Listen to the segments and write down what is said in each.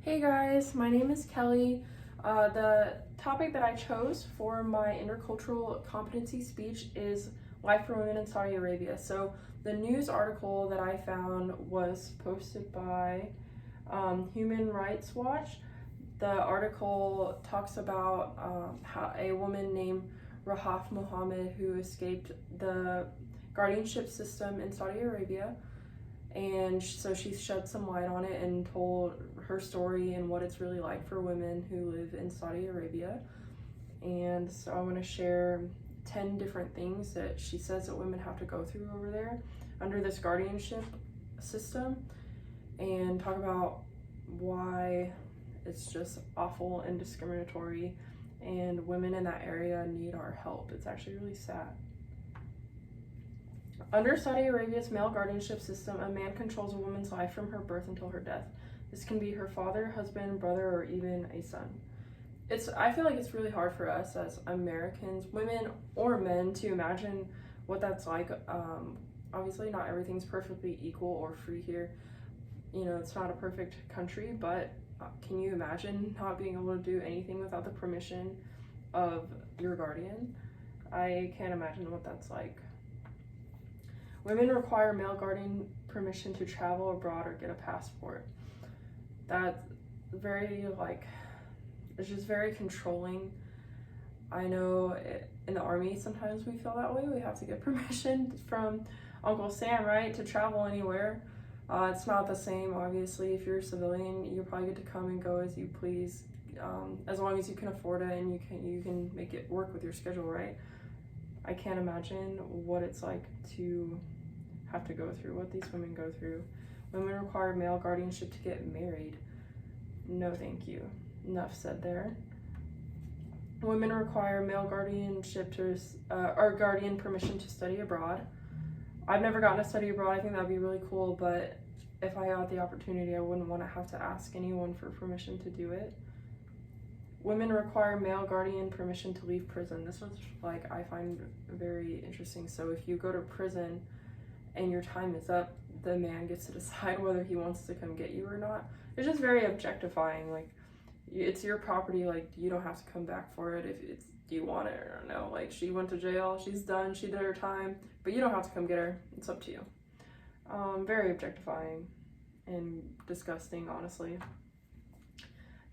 Hey guys, my name is Kelly. The topic that I chose for my intercultural competency speech is life for women in Saudi Arabia. So the news article that I found was posted by Human Rights Watch. The article talks about how a woman named Rahaf Mohammed who escaped the guardianship system in Saudi Arabia. And so she shed some light on it and told her story and what it's really like for women who live in Saudi Arabia. And so I want to share 10 different things that she says that women have to go through over there under this guardianship system, and talk about why it's just awful and discriminatory, and women in that area need our help. It's actually really sad. Under Saudi Arabia's male guardianship system, a man controls a woman's life from her birth until her death. This can be her father, husband, brother, or even a son. I feel like it's really hard for us as Americans, women or men, to imagine what that's like. Obviously, not everything's perfectly equal or free here. You know, it's not a perfect country, but can you imagine not being able to do anything without the permission of your guardian? I can't imagine what that's like. Women require male guardian permission to travel abroad or get a passport. That's very, it's just very controlling. I know in the Army sometimes we feel that way. We have to get permission from Uncle Sam, right, to travel anywhere. It's not the same, obviously. If you're a civilian, you probably get to come and go as you please, as long as you can afford it and you can make it work with your schedule, right? I can't imagine what it's like to have to go through what these women go through. Women require male guardianship to get married. No thank you. Enough said there. Women require male guardianship or guardian permission to study abroad. I've never gotten to study abroad. I think that'd be really cool, but if I got the opportunity, I wouldn't want to have to ask anyone for permission to do it. Women require male guardian permission to leave prison. This was I find very interesting. So if you go to prison and your time is up, the man gets to decide whether he wants to come get you or not. It's just very objectifying. It's your property. You don't have to come back for it if do you want it or no. She went to jail, she's done, she did her time, but you don't have to come get her. It's up to you. Very objectifying and disgusting, honestly.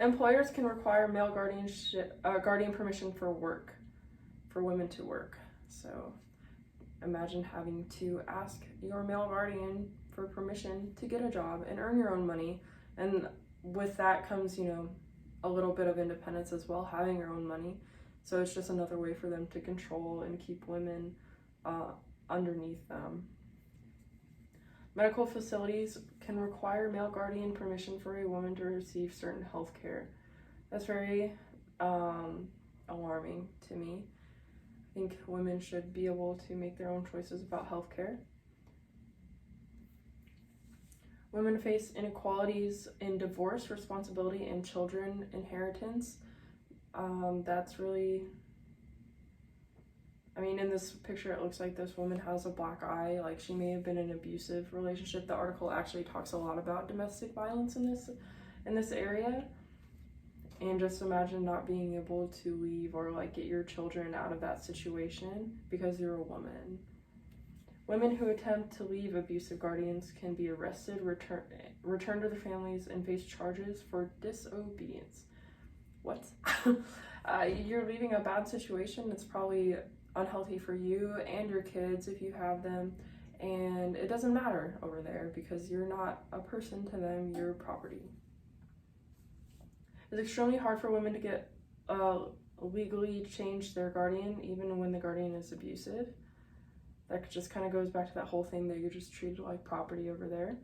Employers can require male guardian permission for women to work. So imagine having to ask your male guardian for permission to get a job and earn your own money. And with that comes, a little bit of independence as well, having your own money. So it's just another way for them to control and keep women underneath them. Medical facilities can require male guardian permission for a woman to receive certain health care. That's very alarming to me. I think women should be able to make their own choices about healthcare. Women face inequalities in divorce, responsibility, and children inheritance. That's really, in this picture, it looks like this woman has a black eye. She may have been in an abusive relationship. The article actually talks a lot about domestic violence in this area. And just imagine not being able to leave or get your children out of that situation because you're a woman. Women who attempt to leave abusive guardians can be arrested, returned to their families, and face charges for disobedience. What? You're leaving a bad situation. It's probably unhealthy for you and your kids if you have them. And it doesn't matter over there because you're not a person to them, you're property. It's extremely hard for women to get legally change their guardian, even when the guardian is abusive. That just kind of goes back to that whole thing that you're just treated like property over there.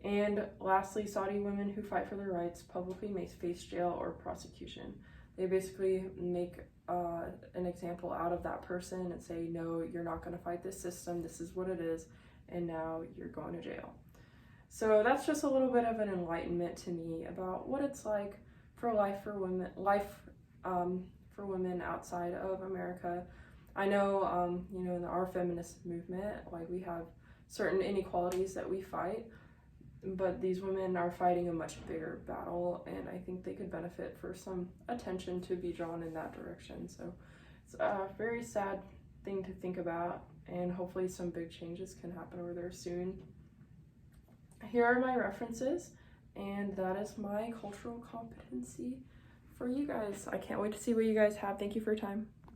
And lastly, Saudi women who fight for their rights publicly may face jail or prosecution. They basically make an example out of that person and say, no, you're not going to fight this system. This is what it is. And now you're going to jail. So that's just a little bit of an enlightenment to me about what it's like for women outside of America. I know, in our feminist movement, we have certain inequalities that we fight, but these women are fighting a much bigger battle, and I think they could benefit for some attention to be drawn in that direction. So it's a very sad thing to think about, and hopefully some big changes can happen over there soon. Here are my references, and that is my cultural competency for you guys. I can't wait to see what you guys have. Thank you for your time.